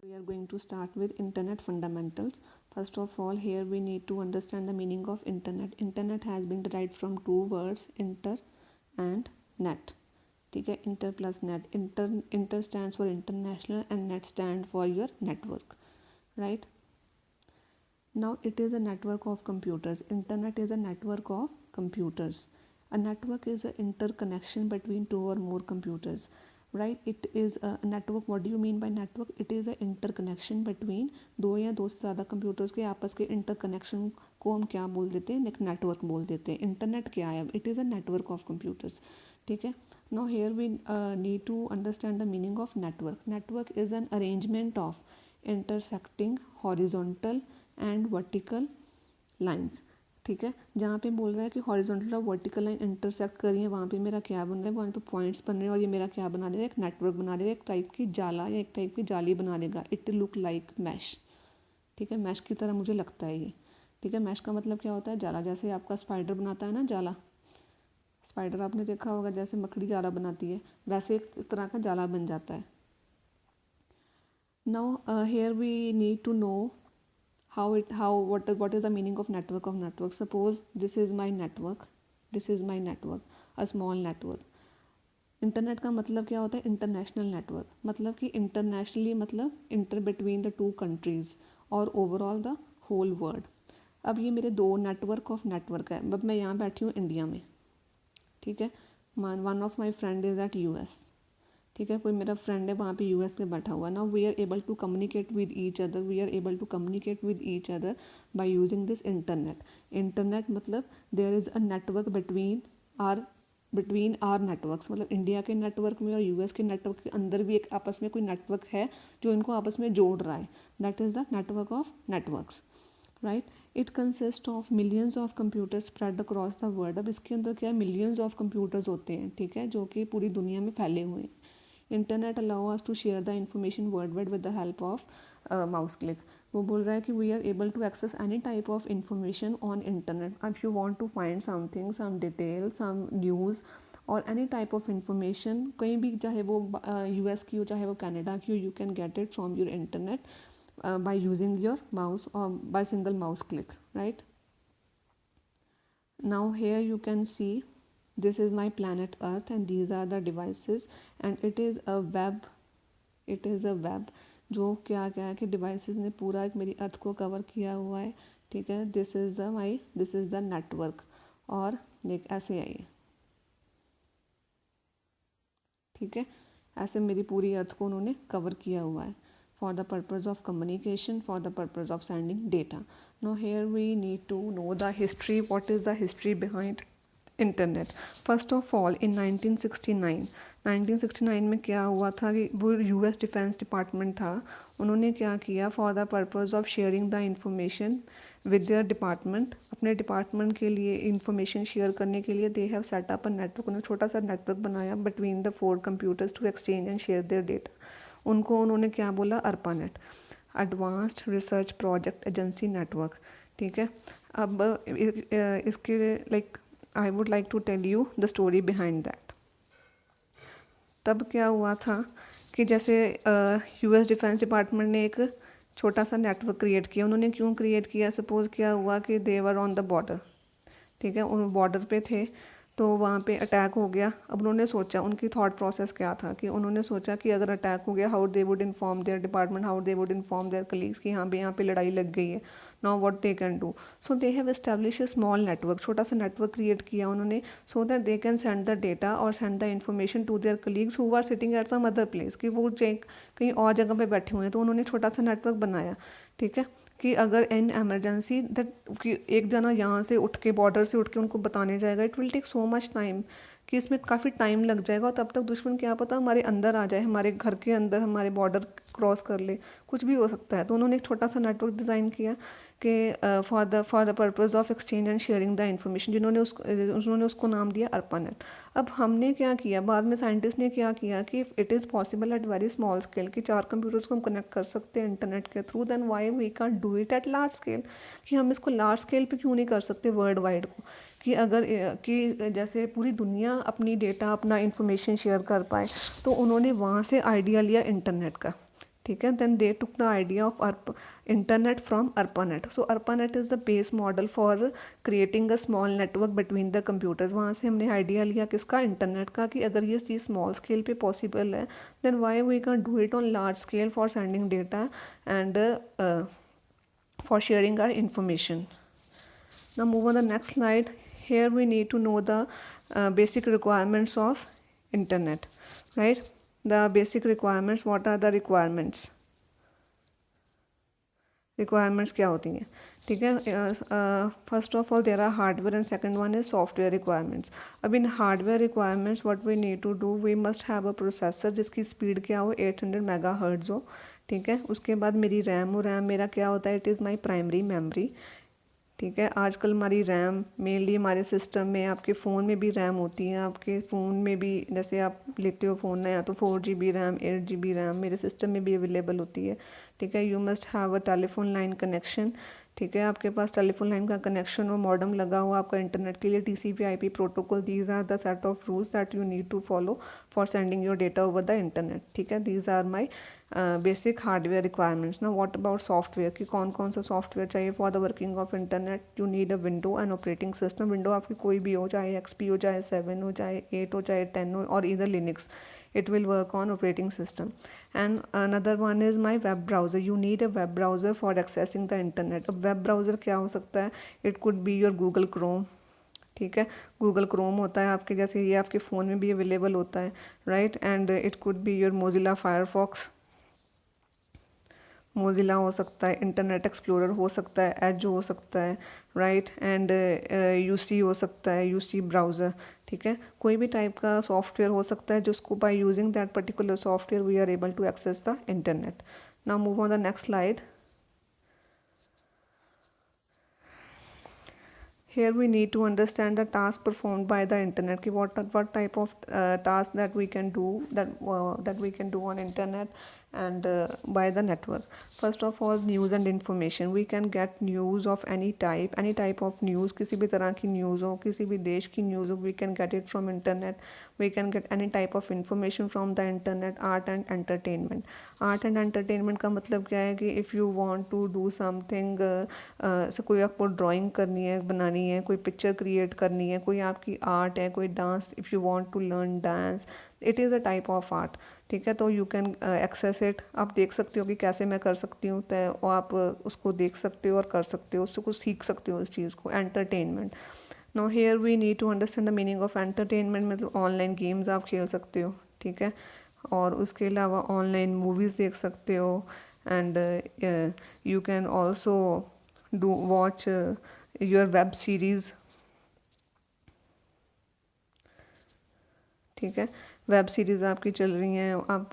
We are going to start with internet fundamentals. First of all, here we need to understand the meaning of internet. Internet has been derived from two words, inter and net. ठीक है, inter plus net. Inter stands for international and net stand for your network, right? Now it is a network of computers. Internet is a network of computers. A network is an interconnection between two or more computers, right? It is a network. What do you mean by network? It is a interconnection between दो या दो से ज़्यादा computers के आपस के interconnection को हम क्या बोल देते हैं? एक नेटवर्क बोल देते हैं. इंटरनेट क्या है? It is a network of computers. ठीक है. Now here we need to understand the meaning of network. Network is an arrangement of intersecting horizontal and vertical lines. ठीक है, जहाँ पे बोल रहा है कि हॉरिजॉन्टल और वर्टिकल लाइन इंटरसेक्ट कर रही है, वहाँ पे मेरा क्या बन रहा है? वहाँ पे पॉइंट्स बन रहे हैं और ये मेरा क्या बना देगा? एक नेटवर्क बना देगा, एक टाइप की जाला या एक टाइप की जाली बना देगा. It look like mesh. ठीक है, मैश की तरह मुझे लगता है ये. ठीक है, मैश का मतलब क्या होता है? जाला. जैसे आपका स्पाइडर बनाता है ना जाला, स्पाइडर आपने देखा होगा, जैसे मकड़ी जाला बनाती है, वैसे एक तरह का जाला बन जाता है. Now here we need to know what is the meaning of network. Suppose this is my network, a small network. Internet का मतलब क्या होता है? International network. मतलब कि इंटरनेशनली मतलब inter between the two countries और ओवरऑल द होल वर्ल्ड. अब ये मेरे दो नेटवर्क है. अब मैं यहाँ बैठी हूँ इंडिया में. ठीक है, one of my friend is at US. ठीक है, कोई मेरा फ्रेंड है वहाँ पे US में बैठा हुआ. Now we are able to communicate with each other by using this internet. Internet मतलब there is a network between our networks. मतलब इंडिया के नेटवर्क में और US के नेटवर्क के अंदर भी एक आपस में कोई नेटवर्क है जो इनको आपस में जोड़ रहा है. That is the network of networks, right. It consist of millions of computers spread across the world. अब इसके अंदर क्या है? मिलियंस ऑफ कंप्यूटर्स होते हैं. ठीक है, जो कि पूरी दुनिया में फैले हुए हैं. Internet allow us to share the information world wide with the help of mouse click. वो बोल रहा है कि we are able to access any type of information on internet. If you want to find something, some detail, some news और any type of information, कहीं भी, चाहे वो US की हो चाहे वो कनाडा की हो, you can get it from your internet by using your mouse or by single mouse click, right? Now here you can see this is my planet Earth and these are the devices and it is a web जो क्या है कि devices ने पूरा एक मेरी अर्थ को cover किया हुआ है. ठीक है, this is the network. और देख ऐसे है ये. ठीक है, ऐसे मेरी पूरी अर्थ को उन्होंने कवर किया हुआ है. For the purpose of communication, for the purpose of sending data. Now here we need to know the history. What is the history behind internet? First of all, in 1969 में क्या हुआ था कि वो US डिफेंस डिपार्टमेंट था. उन्होंने क्या किया? For the purpose of sharing the information with their department. अपने डिपार्टमेंट के लिए इंफॉर्मेशन शेयर करने के लिए they have set up a network. उन्होंने छोटा सा नेटवर्क बनाया between the 4 computers to exchange and share their data. उनको उन्होंने क्या बोला? ARPANET, advanced research project agency network. ठीक है, अब इसके like I would like to tell you the story behind that. तब क्या हुआ था कि जैसे US डिफेंस डिपार्टमेंट ने एक छोटा सा नेटवर्क क्रिएट किया. उन्होंने क्यों क्रिएट किया? सपोज़ क्या हुआ कि दे वर ऑन द बॉर्डर. ठीक है, उन बॉर्डर पे थे तो वहाँ पे अटैक हो गया. अब उन्होंने सोचा, उनकी थॉट प्रोसेस क्या था कि उन्होंने सोचा कि अगर अटैक हो गया, how they would inform their department, how they would inform their colleagues कि हाँ भाई यहाँ पे लड़ाई लग गई है. Now what they can do, so they have establish a small network. छोटा सा नेटवर्क क्रिएट किया उन्होंने so that they can send the data or send the information to their colleagues who are sitting at some other place. कि वो कहीं और जगह पे बैठे हुए हैं, तो उन्होंने छोटा सा नेटवर्क बनाया. ठीक है, कि अगर इन एमरजेंसी दैट कि एक जना यहाँ से उठ के बॉर्डर से उठ के उनको बताने जाएगा, it will take so much time कि इसमें काफ़ी टाइम लग जाएगा. और तब तक दुश्मन क्या पता हमारे अंदर आ जाए, हमारे घर के अंदर हमारे बॉर्डर क्रॉस कर ले, कुछ भी हो सकता है. तो उन्होंने एक छोटा सा नेटवर्क डिज़ाइन किया कि for the purpose of exchange and sharing the information, उन्होंने उसको नाम दिया ARPANET. अब हमने क्या किया, बाद में साइंटिस्ट ने क्या किया कि it is possible at very small scale कि 4 कंप्यूटर्स को हम कनेक्ट कर सकते हैं इंटरनेट के through, then why we can't do it at large scale. कि हम इसको लार्ज स्केल पे क्यों नहीं कर सकते वर्ल्ड वाइड को, कि अगर कि जैसे पूरी दुनिया अपनी डेटा अपना इंफॉर्मेशन शेयर कर पाए. तो उन्होंने वहाँ से आइडिया लिया इंटरनेट का. ठीक है. Then they took the idea of internet from ARPANET. So ARPANET is the base model for creating a small network between the computers. वहाँ से हमने आइडिया लिया किसका, इंटरनेट का, कि अगर ये चीज़ स्मॉल स्केल पे पॉसिबल है then why we can do it on large scale for sending data and for sharing our information. Now move on the next slide. Here we need to know the basic requirements of internet, right? The basic requirements, what are the requirements? Requirements क्या होती हैं, ठीक है. First of all there are hardware and second one is software requirements. अब इन hardware requirements what we need to do, we must have a processor जिसकी speed क्या हो, 800 मेगाहर्ट्ज़ हो, ठीक है. उसके बाद मेरी रैम हो, रैम मेरा क्या होता है, it is my primary memory, ठीक है. आजकल हमारी रैम मेनली हमारे सिस्टम में, आपके फ़ोन में भी रैम होती है, आपके फ़ोन में भी जैसे आप लेते हो फ़ोन नया तो 4 GB रैम, 8 GB रैम मेरे सिस्टम में भी अवेलेबल होती है, ठीक है. You must have a telephone line connection, ठीक है. आपके पास टेलीफोन लाइन का कनेक्शन हो, मॉडेम लगा हुआ आपका इंटरनेट के लिए, TCP/IP protocol. These are the set of rules that you need to follow for sending your data over the internet, ठीक है. These are my basic hardware requirements. ना व्हाट अबाउट सॉफ्टवेयर, कि कौन कौन सा सॉफ्टवेयर चाहिए for the working of internet. You need a window and operating system. Window आपकी कोई भी हो, चाहे XP हो, चाहे 7 हो, चाहे 8 हो, चाहे 10 हो, और इधर Linux, it will work on operating system. And another one is my web browser. You need a web browser for accessing the internet. अब web browser क्या हो सकता है, it could be your Google Chrome, ठीक है. Google Chrome होता है आपके, जैसे ये आपके फ़ोन में भी अवेलेबल होता है, right. And it could be your Mozilla Firefox, Mozilla हो सकता है, इंटरनेट एक्सप्लोरर हो सकता है, एज हो सकता है, राइट. एंड यूसी हो सकता है, यूसी ब्राउज़र, ठीक है. कोई भी टाइप का सॉफ्टवेयर हो सकता है जिसको by using that particular software we are able to access the internet. Now move on the next slide. Here we need to understand the task performed by the internet, कि what type of task that we can do, that we can do on internet and by the network. First of all, news and information. We can get news of any type of news. किसी भी तरह की news हो, किसी भी देश की news हो, we can get it from internet. We can get any type of information from the internet. Art and entertainment. Art and entertainment का मतलब क्या है कि if you want to do something, से कोई आपको ड्राइंग करनी है, बनानी है, कोई पिक्चर क्रिएट करनी है, कोई आपकी आर्ट है, कोई dance, if you want to learn dance, it is a type of art, ठीक है. तो यू कैन एक्सेस इट. आप देख सकते हो कि कैसे मैं कर सकती हूँ, तो आप उसको देख सकते हो और कर सकते हो, उससे कुछ सीख सकते हो उस चीज़ को. Entertainment. Now here we need to understand the meaning of entertainment. मतलब ऑनलाइन गेम्स आप खेल सकते हो, ठीक है. और उसके अलावा ऑनलाइन मूवीज़ देख सकते हो. And you can also do watch your web series, ठीक है. वेब सीरीज़ आपकी चल रही हैं, आप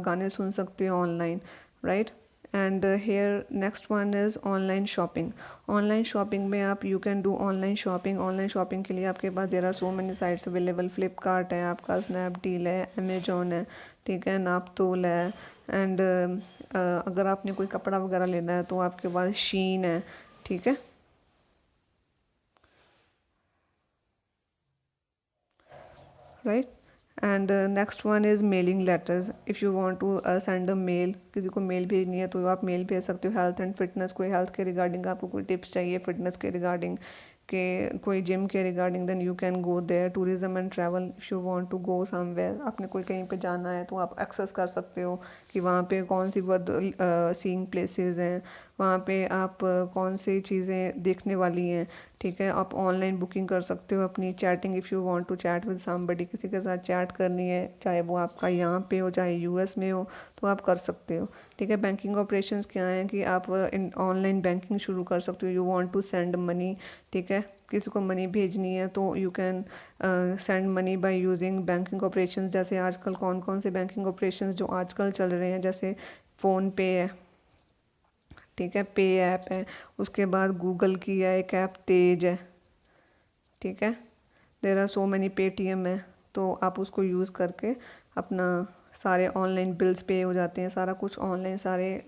गाने सुन सकते हो online, right. And here next one is online shopping. Online shopping में आप you can do online shopping. Online shopping के लिए आपके पास there are so many sites available. Flipkart है आपका, स्नैपडील है, अमेजोन है, ठीक है, नापतोल है. एंड अगर आपने कोई कपड़ा वगैरह लेना है तो आपके पास शीन है, ठीक है, right. And next one is mailing letters. If you want to send a mail, किसी को मेल भेजनी है तो आप मेल भेज सकते हो. हेल्थ एंड फिटनेस, कोई हेल्थ के रिगार्डिंग आपको कोई टिप्स चाहिए, फिटनेस के रिगार्डिंग, के कोई जिम के regarding, then you can go there. Tourism and travel. If you want to go somewhere, आपने कोई कहीं पे जाना है तो आप एक्सेस कर सकते हो कि वहाँ पे कौन सी वर्थ सीइंग प्लेसेस हैं, वहाँ पे आप कौन सी चीज़ें देखने वाली हैं, ठीक है. आप ऑनलाइन बुकिंग कर सकते हो अपनी. Chatting, if you want to chat with somebody, किसी के साथ चैट करनी है, चाहे वो आपका यहाँ पे हो, चाहे US में हो, तो आप कर सकते हो, ठीक है. बैंकिंग ऑपरेशंस क्या हैं कि आप ऑनलाइन बैंकिंग शुरू कर सकते हो. You want to send money, ठीक है, किसी को मनी भेजनी है तो you can send money by using banking operations. जैसे आजकल कौन कौन से बैंकिंग ऑपरेशंस जो आजकल चल रहे हैं, जैसे फ़ोन पे है, ठीक है, पे ऐप है. उसके बाद गूगल की है एक ऐप, तेज है, ठीक है. There are so many. Paytm है, तो आप उसको यूज़ करके अपना सारे ऑनलाइन बिल्स पे हो जाते हैं, सारा कुछ ऑनलाइन, सारे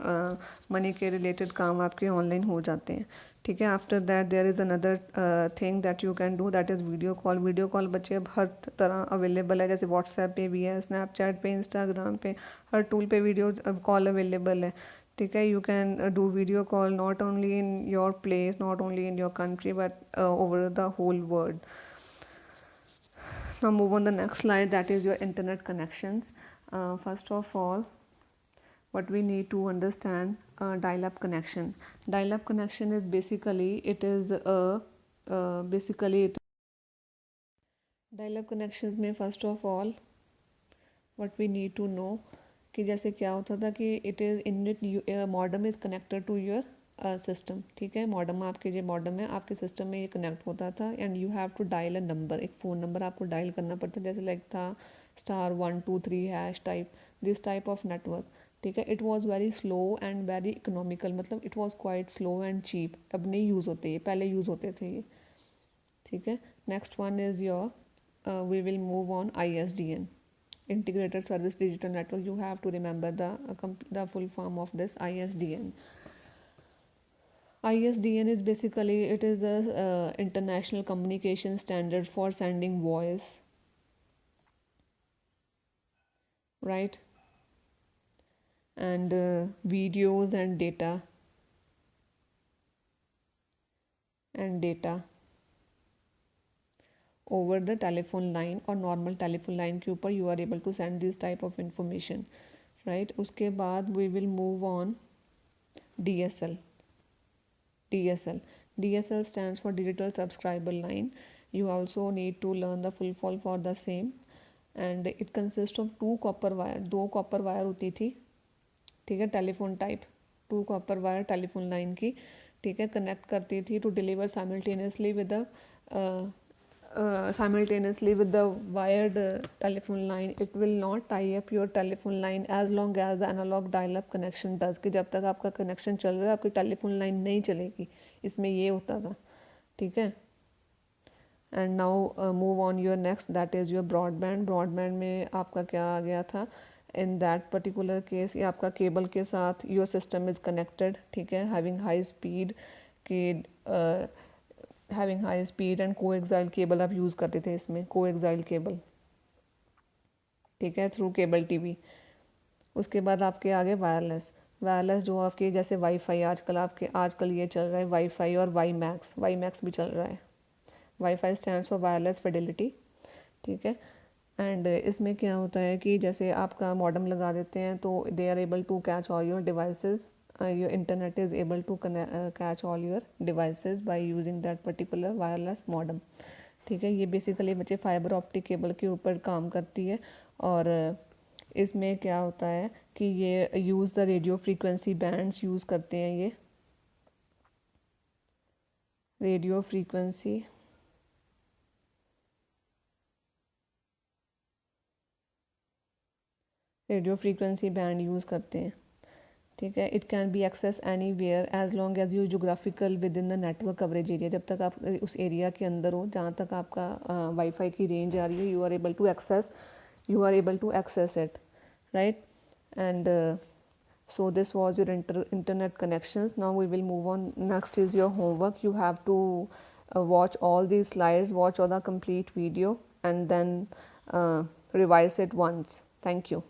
मनी के रिलेटेड काम आपके ऑनलाइन हो जाते हैं, ठीक है। After that there is another thing that you can do, that is video call. Video call बच्चे अब हर तरह अवेलेबल है, जैसे व्हाट्सएप पे भी है, स्नैपचैट पे, इंस्टाग्राम पे, हर टूल पे वीडियो कॉल अवेलेबल है, ठीक है। You can do video call not only in your place, not only in your country, but over the whole world. Now move on the next slide, that is your internet connections. First of all, what we need to understand, dial-up connection. Dial-up connection is basically dial-up connections में first of all what we need to know कि जैसे क्या होता था कि it is in it modem is connected to your system, ठीक है। Modem आपके जो मॉडम है आपके सिस्टम में ये कनेक्ट होता था, and you have to dial a number, एक फ़ोन नंबर आपको डायल करना पड़ता, जैसे लाइक था *123# type, this type of network, ठीक है। It was very slow and very economical, मतलब it was quite slow and cheap. अब नहीं यूज़ होते ये, पहले यूज़ होते थे ये, ठीक है। Next one is your we will move on ISDN, integrated service digital network. You have to remember the full form of this ISDN. ISDN is basically, it is a international communication standard for sending voice, right, and videos and data over the telephone line और normal telephone line के ऊपर you are able to send this type of information, right। उसके बाद we will move on DSL. DSL stands for Digital Subscriber Line. You also need to learn the full form for the same, and it consists of 2 copper wire, 2 copper wire होती थी, ठीक है, telephone type, 2 copper wire telephone line की, ठीक है, connect करती थी to deliver simultaneously with the wired telephone line. It will not tie up your telephone line as long as the analog dial-up connection does, कि जब तक आपका connection चल रहा है आपकी टेलीफोन लाइन नहीं चलेगी, इसमें ये होता था, ठीक है। And now move on your next, that is your broadband. Broadband में आपका क्या आ गया था, इन दैट पर्टिकुलर केस ये आपका केबल के साथ योर सिस्टम इज़ कनेक्टेड, ठीक है, having high speed and coaxial cable आप यूज़ करते थे इसमें, कोएक्साइल केबल, ठीक है, थ्रू केबल टीवी। उसके बाद आपके आगे वायरलेस जो आपके जैसे वाईफाई, आजकल ये चल रहा है वाईफाई और वाई मैक्स भी चल रहा है। Wifi stands for wireless Fidelity, ठीक है। एंड इसमें क्या होता है कि जैसे आपका मॉडेम लगा देते हैं तो they are able to catch all your devices, your internet is able to catch all your devices by using that particular wireless modem, ठीक है। ये बेसिकली बच्चे फाइबर ऑप्टिक केबल के ऊपर काम करती है, और इसमें क्या होता है कि ये use the radio frequency bands use करते हैं, ये रेडियो फ्रीक्वेंसी बैंड यूज़ करते हैं, ठीक है। It can be access anywhere as long as you geographical within the network coverage area, जब तक आप उस एरिया के अंदर हो जहाँ तक आपका वाईफाई की रेंज आ रही है, you are able to access it, right. And so this was your internet connections. Now we will move on, next is your homework. You have to watch all these slides, watch all the complete video, and then revise it once. Thank you.